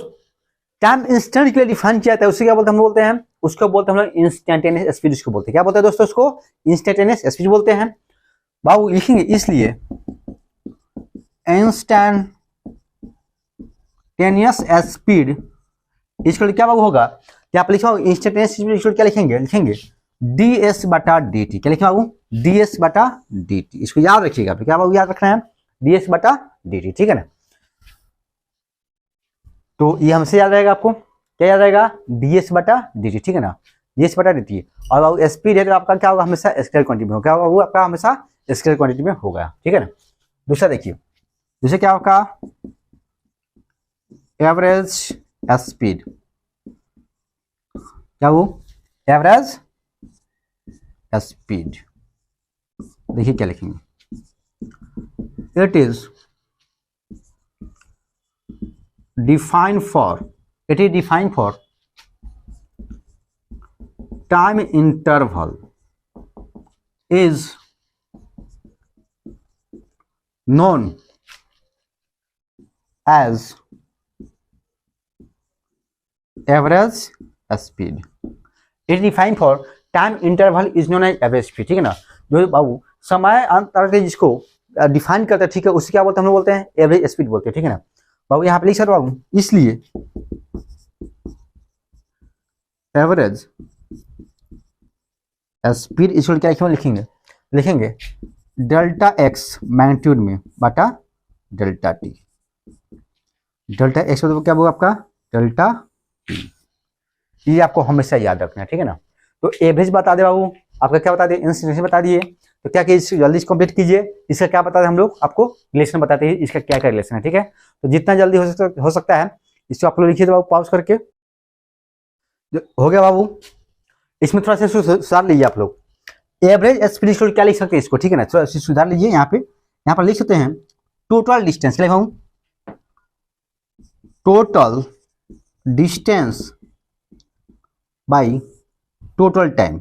टाइम इंस्टेंट के लिए डिफाइन किया जाता है उससे क्या बोलते हैं, हम बोलते हैं उसको, बोलते हैं हम लोग इंस्टेंटेनियस स्पीड, उसको बोलते हैं, क्या बोलते हैं दोस्तों, उसको इंस्टेंटेनियस स्पीड बोलते हैं। बाबू लिखेंगे इसलिए इंस्टेंटेनियस स्पीड, इसको क्या बाबू होगा, क्या आप लिखो इंस्टेंटेनियस स्पीड, इसको क्या लिखेंगे, लिखेंगे ds बटा dt, क्या लिखे बाबू, ds बटा dt, इसको याद रखिएगा, क्या बाबू याद रखना है, ds बटा dt, ठीक है ना। तो ये हमसे याद रहेगा, आपको क्या याद रहेगा, ds बटा dt, ठीक है ना, ds बटा dt। और बाबू स्पीड है तो आपका क्या होगा, हमेशा स्केलर क्वांटिटी में होगा, क्या बाबू आपका हमेशा स्केलर क्वांटिटी में होगा, ठीक है ना। दूसरा देखिए, दूसरा क्या होगा, एवरेज स्पीड, क्या वो एवरेज स्पीड, देखिए क्या लिखेंगे, it is defined for time interval is known as average speed। It defined for time interval is known as average speed, ठीक है ना। जो बाबू समय अंतर के जिसको डिफाइन करते हैं, ठीक है, उससे क्या बोलते हैं, हम लोग बोलते हैं एवरेज स्पीड बोलते हैं, ठीक है ना। बाबू यहाँ पे लिख सकते बाबू, इसलिए एवरेज स्पीड इसको क्या लिखेंगे, लिखेंगे डेल्टा एक्स मैग्नीट्यूड में बटा डेल्टा टी, डेल्टा एक्स मतलब क्या होगा आपका डेल्टा टी, ये आपको हमेशा याद रखना है, ठीक है ना। तो एवरेज बता दे बाबू, आपका क्या बता दिए, इंस्टेंटेनियस बता दिए, तो क्या कीजिए जल्दी से कंप्लीट कीजिए। इसका क्या बता दें हम लोग, आपको रिलेशन बताते हैं, इसका क्या क्या रिलेशन है, ठीक है। तो जितना जल्दी हो सकता है इसको आप लोग लिखिए बाबू, पॉज करके। हो गया बाबू, इसमें थोड़ा सा सुधार लीजिए आप लोग, एवरेज स्पीड क्या लिख सकते हैं इसको, ठीक है ना, थोड़ा सुधार लीजिए। यहाँ पर लिख सकते हैं टोटल डिस्टेंस, क्या लिखा, total distance by total time,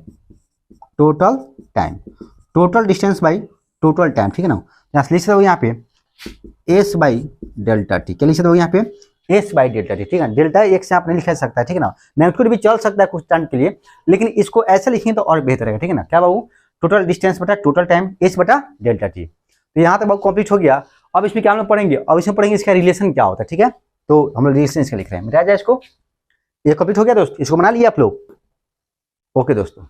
total distance by total time, ठीक है ना। यहाँ लिख सकते हो यहाँ पे एस बाई डेल्टा टी, क्या लिख सकते हो यहाँ पे एस बाई डेल्टा टी, ठीक है। डेल्टा एक से आप नहीं लिखा सकता है, ठीक है ना, मैग्नीट्यूड भी चल सकता है कुछ टाइम के लिए, लेकिन इसको ऐसे लिखेंगे तो और बेहतर रहेगा, ठीक है ना। क्या बाबू, टोटल डिस्टेंस बटा टोटल टाइम एस बटा डेल्टा टी। तो यहाँ तक बाबू कंप्लीट हो गया। अब इसमें क्या हम लोग पढ़ेंगे, अब इसमें पढ़ेंगे इसका रिलेशन क्या होता है, ठीक है। तो हम लोग रिलेशन इसका लिख रहे हैं, मिटा जाए इसको, ये कंप्लीट हो गया दोस्त, इसको बना लिया आप लोग, ओके दोस्तों।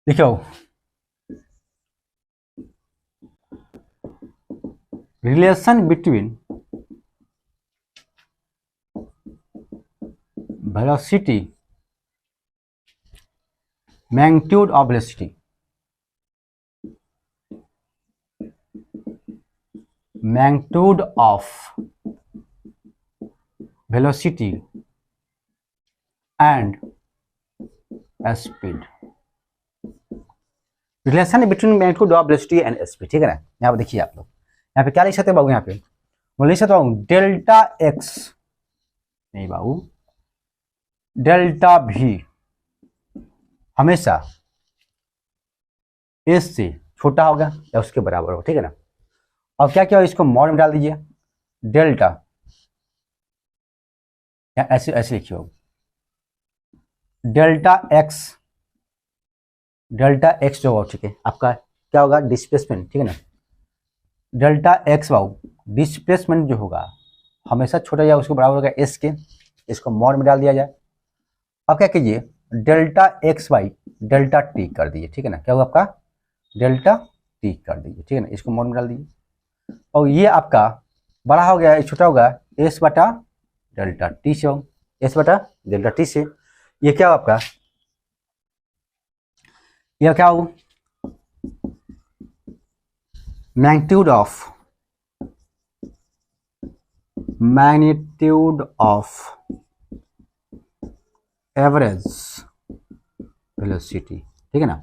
लिखो relation between velocity magnitude of velocity, magnitude of velocity and speed, relation between magnitude of velocity and speed, ठीक है ना। यहाँ पे देखिए आप लोग, यहाँ पे क्या लिख सकते हैं बाबू, यहाँ पे मैं लिख सकता हूँ डेल्टा एक्स, नहीं बाबू, डेल्टा भी हमेशा एस से छोटा होगा या उसके बराबर हो, ठीक है ना। और क्या क्या हो, इसको मॉड में डाल दीजिए, डेल्टा या ऐसे ऐसे लिखिए हो, डेल्टा एक्स जो होगा, ठीक है, आपका क्या होगा डिस्प्लेसमेंट, ठीक है ना। डेल्टा एक्स बाबू डिस्प्लेसमेंट जो होगा हमेशा छोटा जाए उसके बराबर होगा एस के, इसको मॉड में डाल दिया जाए। अब क्या कीजिए, delta x by delta T कर दीजिए, ठीक है ना। क्या होगा आपका डेल्टा टी कर दीजिए, ठीक है ना, इसको मॉड में डाल दीजिए। और ये आपका बड़ा हो गया, छोटा होगा एस बटा डेल्टा टी से, एस बटा डेल्टा टी से। ये क्या हो आपका, ये क्या हो, मैग्नीट्यूड ऑफ एवरेज वेलोसिटी, ठीक है ना।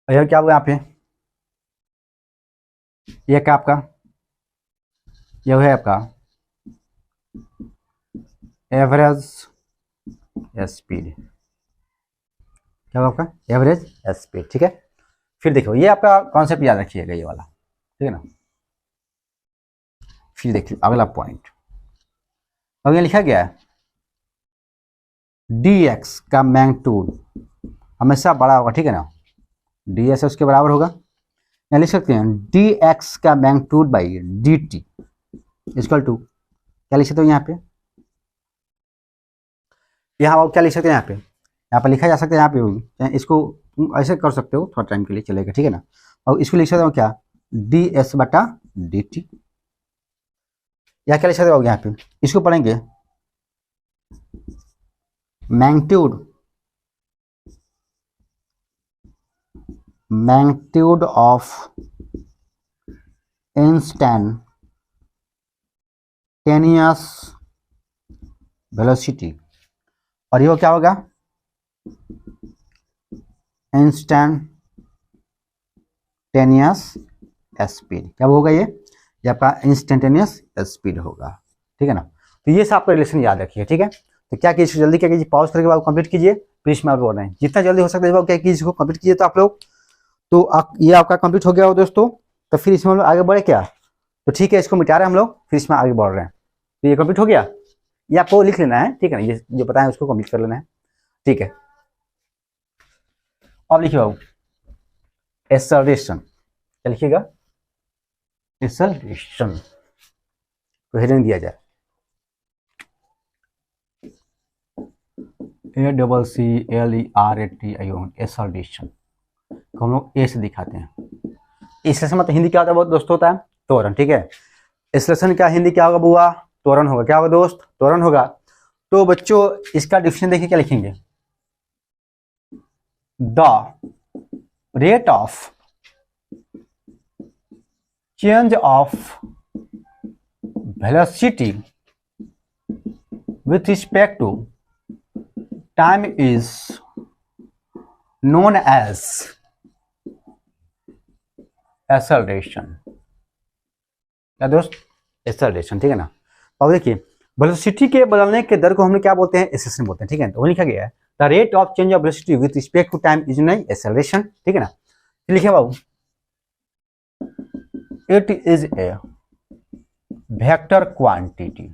और क्या होगा यहाँ पे, ये क्या आपका, ये है आपका एवरेज स्पीड, क्या होगा आपका एवरेज स्पीड, ठीक है। फिर देखो ये आपका कॉन्सेप्ट याद रखिएगा ये वाला, ठीक है ना। फिर देखिए अगला पॉइंट, अब ये लिखा गया है डी एक्स का मैग्नीट्यूड हमेशा बड़ा होगा, ठीक है ना, डी एक्स उसके बराबर होगा। यहाँ लिख सकते हैं डी एक्स का magnitude by d t equal to, क्या लिख सकते हो यहाँ पे, यहाँ क्या लिख सकते हैं, यहाँ पे लिखा जा सकता है, यहाँ पे इसको ऐसे कर सकते हो, थोड़ा टाइम के लिए चलेगा, ठीक है ना। और इसको लिख सकते हो क्या, डी एस बटा डी टी, या क्या लिख सकते हो यहाँ पे, इसको पढ़ेंगे मैग्नीट्यूड ऑफ इंस्टैंटेनियस वेलोसिटी, और ये क्या होगा इंस्टैंटेनियस स्पीड, क्या होगा ये आपका इंस्टैंटेनियस स्पीड होगा, ठीक है ना। तो ये सब आपका रिलेशन याद रखिए, ठीक है। तो क्या कीजिए, जल्दी क्या कीजिए, पॉज करके बाद कंप्लीट कीजिए, फिर इसमें आप बोल रहे हैं जितना जल्दी हो सकता है क्या कीजिए, इसको कंप्लीट कीजिए। तो आप लोग तो ये आपका कंप्लीट हो गया हो दोस्तों, तो फिर इसमें हम लोग आगे बढ़े क्या, तो ठीक है, इसको मिटा रहे हैं हम लोग, फिर इसमें आगे बढ़ रहे हैं। तो ये कंप्लीट हो गया, ये आपको लिख लेना है, ठीक है ना, ये जो बताएं उसको कंप्लीट कर लेना है, ठीक है। अब लिखिए बाबू एक्सेलरेशन, क्या लिखिएगा, एक्सेलरेशन तो हेडिंग दिया जाए ACCLERATION, एक्सेलरेशन को हम लोग ए से दिखाते हैं। एक्सेलरेशन मतलब हिंदी क्या होता है बहुत दोस्तों, होता है त्वरण, ठीक है। एक्सेलरेशन का हिंदी क्या होगा बुआ, त्वरण होगा, क्या होगा दोस्त, त्वरण होगा। तो बच्चों इसका डिफिनेशन देखिए, क्या लिखेंगे, the rate of change of velocity with respect to time is known as acceleration, क्या दोस्त, एक्सेलरेशन, ठीक है ना। अब देखिए वेलोसिटी के बदलने के दर को हम लोग क्या बोलते हैं, एक्सेलरेशन बोलते हैं, ठीक है। तो लिखा गया है the rate of change of velocity with respect to time is known acceleration, ठीक है ना। लिखिए बाबू it is a vector quantity,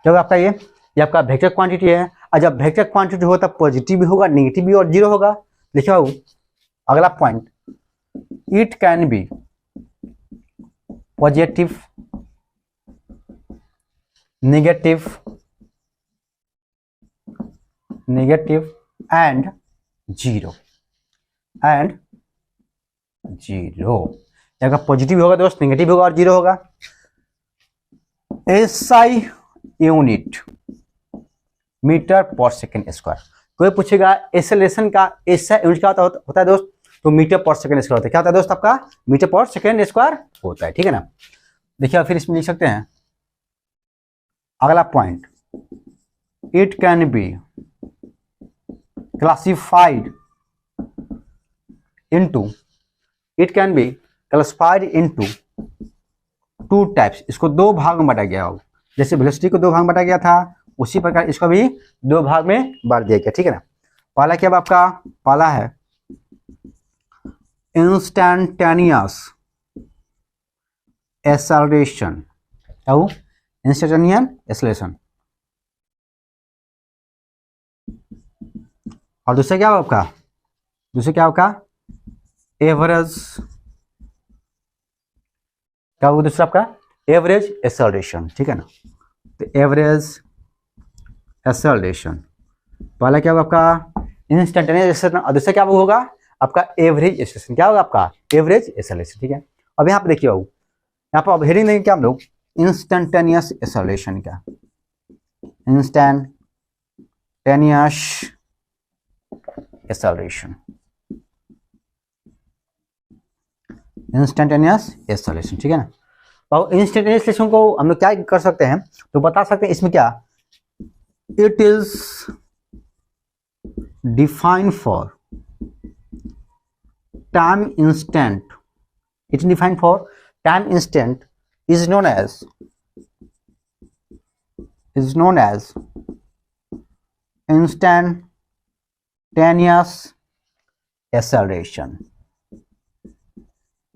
जब आपका ये आपका वेक्टर क्वांटिटी है, और जब वेक्टर क्वांटिटी होता है पॉजिटिव भी होगा, नेगेटिव भी और जीरो होगा। लिखिए बाबू अगला point, it can be positive, negative and zero and zero. अगर पॉजिटिव होगा दोस्त, नेगेटिव होगा और जीरो होगा। एसआई यूनिट मीटर पर सेकेंड स्क्वायर। कोई पूछेगा एक्सेलरेशन का एसआई यूनिट क्या होता है दोस्त, तो मीटर पर सेकेंड स्क्वायर होता है। क्या होता है दोस्त आपका, मीटर पर सेकेंड स्क्वायर होता है, ठीक है ना। देखिए फिर इसमें लिख सकते हैं अगला point, it can be classified into, it can be classified into two types. इसको दो भाग में बांटा गया हो, जैसे वेलोसिटी को दो भाग में बांटा गया था उसी प्रकार इसको भी दो भाग में बांट दिया गया, ठीक है ना। पहला क्या आपका, पहला है इंस्टैंटेनियस एक्सेलरेशन, इंस्टैंटेनियस एक्सेलरेशन। और दूसरा क्या होगा आपका, दूसरा क्या होगा एवरेज, क्या होगा दूसरा आपका एवरेज एक्सेलरेशन, ठीक है ना। तो एवरेज एक्सेलरेशन पहला क्या होगा आपका इंस्टैंटेनियस एक्सेलरेशन, और दूसरा क्या होगा आपका एवरेज एक्सेलरेशन। क्या होगा आपका एवरेज एक्सेलरेशन, ठीक है। अब यहाँ पे देखिए बाबू, यहाँ पर अब हेडिंग देंगे क्या हम लोग, इंस्टैंटेनियस एक्सेलरेशन का, इंस्टैंटेनियस एक्सेलरेशन, इंस्टैंटेनियस एक्सेलरेशन, ठीक है ना। अब इंस्टैंटेनियस एक्सेलरेशन को हम लोग क्या कर सकते हैं, तो बता सकते हैं इसमें क्या, it is defined for time instant, it is defined for time instant is known as instantaneous acceleration,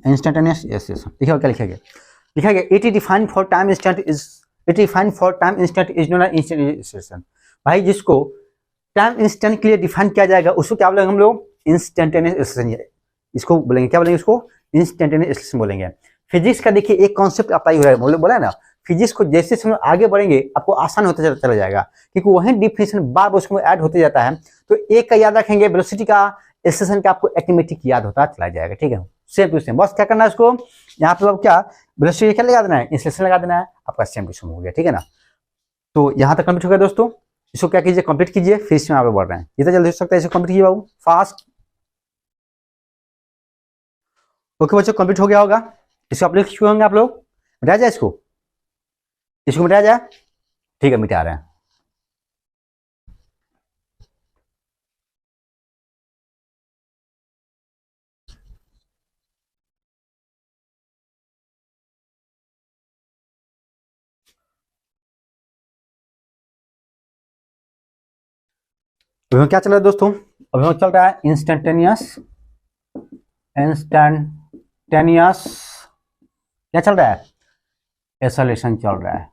instantaneous acceleration। देखिए क्या लिखा गया, लिखा गया it is defined for time instant is, it is defined for time instant is known as instantaneous acceleration। भाई जिसको time instant के लिए डिफाइन किया जाएगा उसको क्या बोलेंगे हम लोग, इंस्टेंटेनियस एक्सेलरेशन, इसको बोलेंगे क्या बोलेंगे, इसको इंस्टेंटेनियस एक्सेलरेशन बोलेंगे। फिजिक्स का देखिए एक कॉन्सेप्ट अप्लाई हो रहा है, बोला है ना, फिजिक्स को जैसे हम आगे बढ़ेंगे आपको आसान होता चला जाएगा, क्योंकि वही डिफिनेशन बार बार उसमें ऐड होते जाता है। तो एक का याद रखेंगे, वेलोसिटी का एक्सेलरेशन का आपको ऑटोमेटिक याद होता चला जाएगा, ठीक है। सेम टू सेम, बस क्या करना है उसको, यहाँ पे क्या वेलोसिटी क्या लगा देना है, एक्सेलरेशन लगा देना है, आपका सेम टू सेम हो गया, ठीक है ना। तो यहाँ तक कंप्लीट हो गया दोस्तों, इसको क्या कीजिए कंप्लीट कीजिए, फिर इसमें आगे बढ़ रहे हैं, जितना जल्दी हो सकता है इसको कंप्लीट कीजिए बाबू फास्ट। ओके बच्चों कंप्लीट हो गया होगा, इसको आप लिख चुके होंगे आप लोग, मिटा जाए इसको, इसको मिटाया जाए, ठीक है मिटा रहे हैं। अभी क्या चल रहा है दोस्तों, अभी चल रहा है इंस्टैंटेनियस, इंस्टैंटेनियस क्या चल रहा है, एक्सेलरेशन चल रहा है,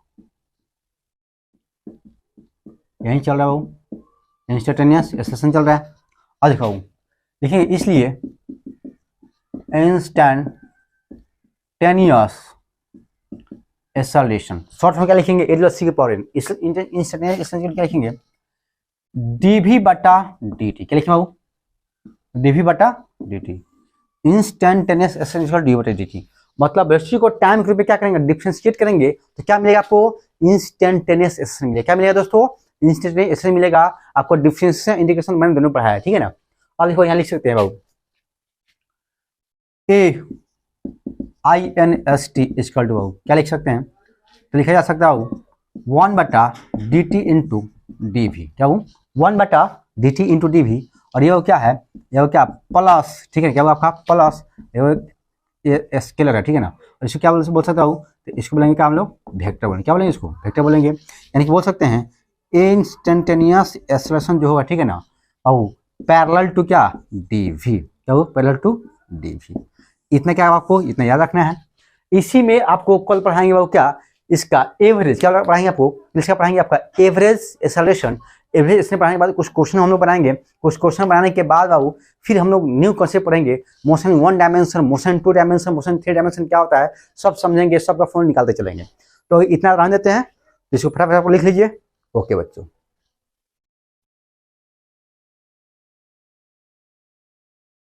यही चल रहा है वो, इंस्टैंटेनियस एक्सेलरेशन चल रहा है। और दिखाओ देखिए, इसलिए इंस्टैंटेनियस एक्सेलरेशन शॉर्ट में क्या लिखेंगे, एल/c के पावर n, इंस्टैंटेनियस एक्सेलरेशन क्या लिखेंगे, dv बटा dt, क्या लिखेंगे बाबू, dv बटा dt, इंस्टैंटेनियस एक्सेलरेशन dv बटा dt। मतलब वेलोसिटी को टाइम के रूप में क्या करेंगे, डिफरेंशिएट करेंगे, तो क्या मिलेगा आपको, इंस्टैंटेनियस एक्सेलरेशन मिलेगा। क्या मिलेगा दोस्तों, इंस्टैंटेनियस एक्सेलरेशन मिलेगा आपको, डिफरेंशिएशन इंटीग्रेशन मैंने दोनों पढ़ाया है, ठीक है ना। और देखो यहाँ लिख सकते हैं बाबू, AINST इक्वल टू बाबू क्या लिख सकते हैं, तो लिखा जा सकता है बाबू 1 बटा dt इंटू डी वी, क्या वो 1 बटा dt इंटू डी वी, और ये वो क्या है, ये वो क्या प्लस, ठीक है, क्या वो आपका प्लस, ये स्केलर है, ठीक है ना। और इसको क्या बोल सकता हूँ, तो इसको बोलेंगे क्या हम लोग, वेक्टर बोलेंगे, क्या बोलेंगे इसको, वेक्टर बोलेंगे। यानी कि बोल सकते हैं इंस्टैंटेनियस एक्सेलरेशन जो होगा, ठीक है ना, और पैरेलल टू क्या डी वी, क्या वो पैरेलल टू डी वी। इतना क्या आपको इतना याद रखना है। इसी में आपको कल पढ़ाएंगे वो क्या, इसका एवरेज क्या पढ़ाएंगे आपको, इसका पढ़ाएंगे आपका एवरेज एक्सेलरेशन। एवरेज इसमें पढ़ाने के बाद कुछ क्वेश्चन हम लोग बनाएंगे, कुछ क्वेश्चन बनाने के बाद बाबू फिर हम लोग न्यू कॉन्सेप्ट पढ़ेंगे, motion 1 dimension, motion 2 dimension, motion 3 dimension क्या होता है सब समझेंगे, सबका फॉर्म निकालते चलेंगे। तो इतना रहने देते हैं, इसको फटाफट लिख लीजिए। ओके बच्चों।